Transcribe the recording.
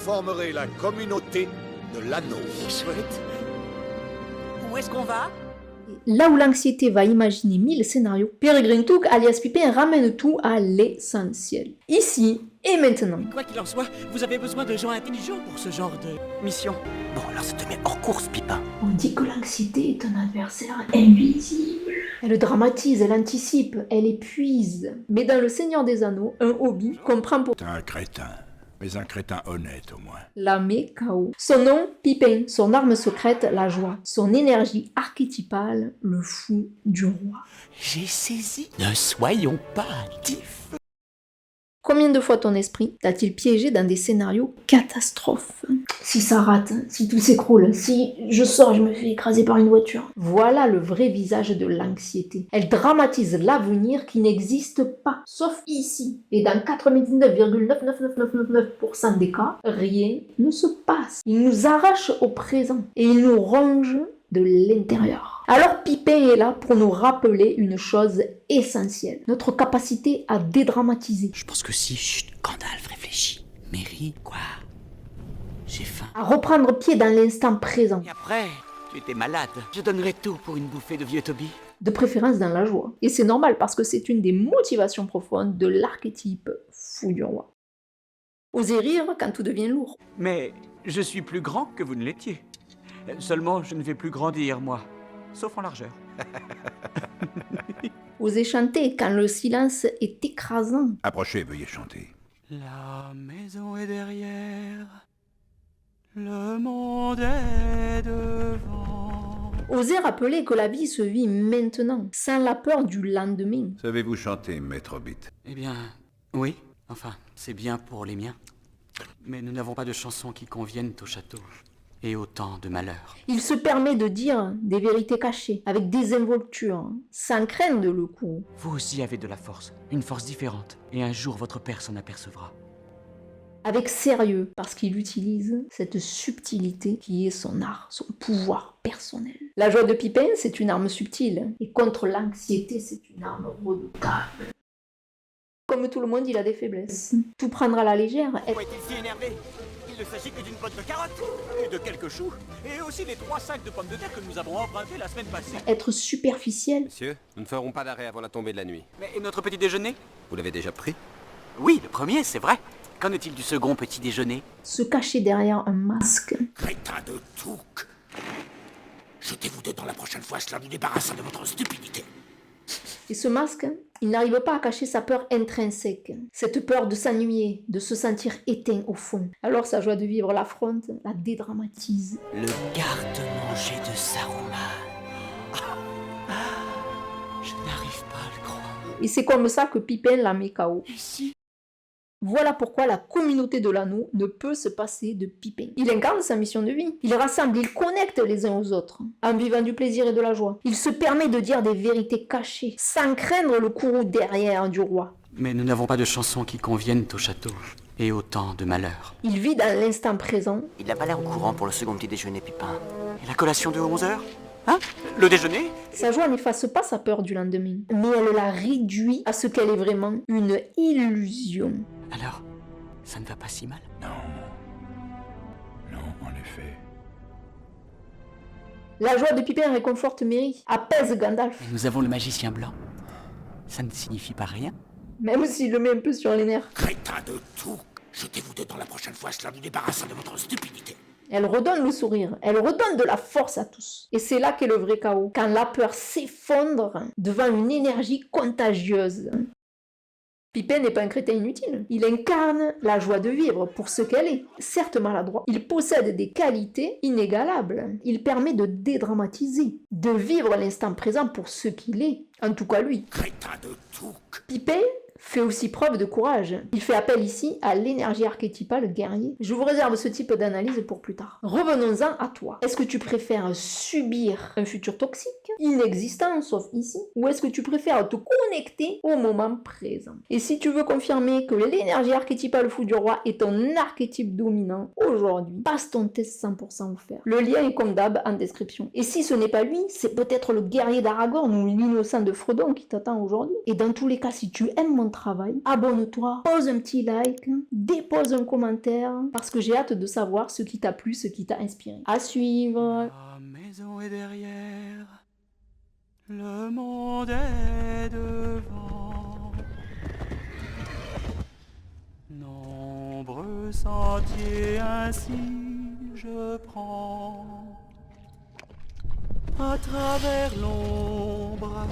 formerez la communauté de l'anneau. Chouette. Où est-ce qu'on va? Là où l'anxiété va imaginer 1000 scénarios, Peregrine Took alias Pippin ramène tout à l'essentiel. Ici et maintenant. Quoi qu'il en soit, vous avez besoin de gens intelligents pour ce genre de mission. Bon, alors ça te met hors course, Pipin. On dit que l'anxiété est un adversaire invisible. Elle dramatise, elle anticipe, elle épuise. Mais dans Le Seigneur des Anneaux, un hobby comprend pour T'es un crétin, mais un crétin honnête au moins. la met KO. Son nom, Pippin. Son arme secrète, la joie. Son énergie archétypale, le fou du roi. J'ai saisi. Ne soyons pas hâtifs. Combien de fois ton esprit t'a-t-il piégé dans des scénarios catastrophes? Si ça rate, si tout s'écroule, si je sors, je me fais écraser par une voiture. Voilà le vrai visage de l'anxiété. Elle dramatise l'avenir qui n'existe pas, sauf ici. Et dans 99,99999% des cas, rien ne se passe. Il nous arrache au présent et il nous ronge de l'intérieur. Alors Pippin est là pour nous rappeler une chose essentielle, notre capacité à dédramatiser, Je pense que si. Chut, Gandalf, réfléchis. Mary, quoi? J'ai faim. à reprendre pied dans l'instant présent, Et après, tu étais malade. Je donnerais tout pour une bouffée de vieux Toby. de préférence dans la joie. Et c'est normal parce que c'est une des motivations profondes de l'archétype fou du roi. Oser rire quand tout devient lourd. Mais je suis plus grand que vous ne l'étiez. Seulement, je ne vais plus grandir, moi. Sauf en largeur. Oser chanter quand le silence est écrasant. Approchez, veuillez chanter. La maison est derrière. Le monde est devant. Oser rappeler que la vie se vit maintenant, sans la peur du lendemain. Savez-vous chanter, maître Hobbit? Eh bien, oui. Enfin, c'est bien pour les miens. Mais nous n'avons pas de chansons qui conviennent au château. Et autant de malheur. Il se permet de dire des vérités cachées, avec désinvolture, sans craindre le coup. Vous aussi avez de la force. Une force différente. Et un jour, votre père s'en apercevra. Avec sérieux, parce qu'il utilise cette subtilité qui est son art, son pouvoir personnel. La joie de Pippin, c'est une arme subtile, et contre l'anxiété, c'est une arme redoutable. Comme tout le monde, il a des faiblesses. Tout prendre à la légère, Pourquoi est-il si énervé? Il ne s'agit que d'une botte de carottes. Et de quelques choux. Et aussi les 3 sacs de pommes de terre que nous avons empruntés la semaine passée. être superficiel, Monsieur, nous ne ferons pas d'arrêt avant la tombée de la nuit. Mais et notre petit déjeuner? Vous l'avez déjà pris? Oui, le premier, c'est vrai. Qu'en est-il du second petit déjeuner? se cacher derrière un masque. Crétin de Took. Jetez-vous dedans la prochaine fois, cela nous débarrassera de votre stupidité. Et ce masque, il n'arrive pas à cacher sa peur intrinsèque, cette peur de s'ennuyer, de se sentir éteint au fond. Alors sa joie de vivre l'affronte, la dédramatise. Le garde-manger de Saruman. Je n'arrive pas à le croire. Et c'est comme ça que Pippin la met KO. Ici? Voilà pourquoi la communauté de l'anneau ne peut se passer de Pippin. Il incarne sa mission de vie. Il rassemble, il connecte les uns aux autres, en vivant du plaisir et de la joie. Il se permet de dire des vérités cachées, sans craindre le courroux derrière du roi. Mais nous n'avons pas de chansons qui conviennent au château. Et autant de malheur. Il vit dans l'instant présent. Il n'a pas l'air au courant pour le second petit déjeuner, Pipin. Et la collation de 11h? Hein? Le déjeuner? Sa joie n'efface pas sa peur du lendemain, mais elle la réduit à ce qu'elle est vraiment une illusion. Alors, ça ne va pas si mal? Non. Non, en effet. La joie de Pippin réconforte Merry, apaise Gandalf, Mais nous avons le magicien blanc. Ça ne signifie pas rien? même s'il le met un peu sur les nerfs. Crétin de Took. Jetez-vous dedans la prochaine fois, cela nous débarrassera de votre stupidité. Elle redonne le sourire, elle redonne de la force à tous. Et c'est là qu'est le vrai chaos, quand la peur s'effondre devant une énergie contagieuse. Pippin n'est pas un crétin inutile. Il incarne la joie de vivre pour ce qu'elle est. Certes maladroit, il possède des qualités inégalables. Il permet de dédramatiser, de vivre l'instant présent pour ce qu'il est. En tout cas lui. Crétin de Took. Pippin fait aussi preuve de courage. Il fait appel ici à l'énergie archétypale guerrier. Je vous réserve ce type d'analyse pour plus tard. Revenons-en à toi. Est-ce que tu préfères subir un futur toxique, inexistant sauf ici, ou est-ce que tu préfères te connecter au moment présent? Et si tu veux confirmer que l'énergie archétypale fou du roi est ton archétype dominant aujourd'hui, passe ton test 100% offert. Le lien est comme d'hab en description. Et si ce n'est pas lui, c'est peut-être le guerrier d'Aragorn ou l'innocent de Frodon qui t'attend aujourd'hui. Et dans tous les cas, si tu aimes mon travail. Abonne-toi, pose un petit like, dépose un commentaire, parce que j'ai hâte de savoir ce qui t'a plu, ce qui t'a inspiré. À suivre. La maison est derrière, le monde est devant. Nombreux sentiers ainsi je prends, à travers l'ombre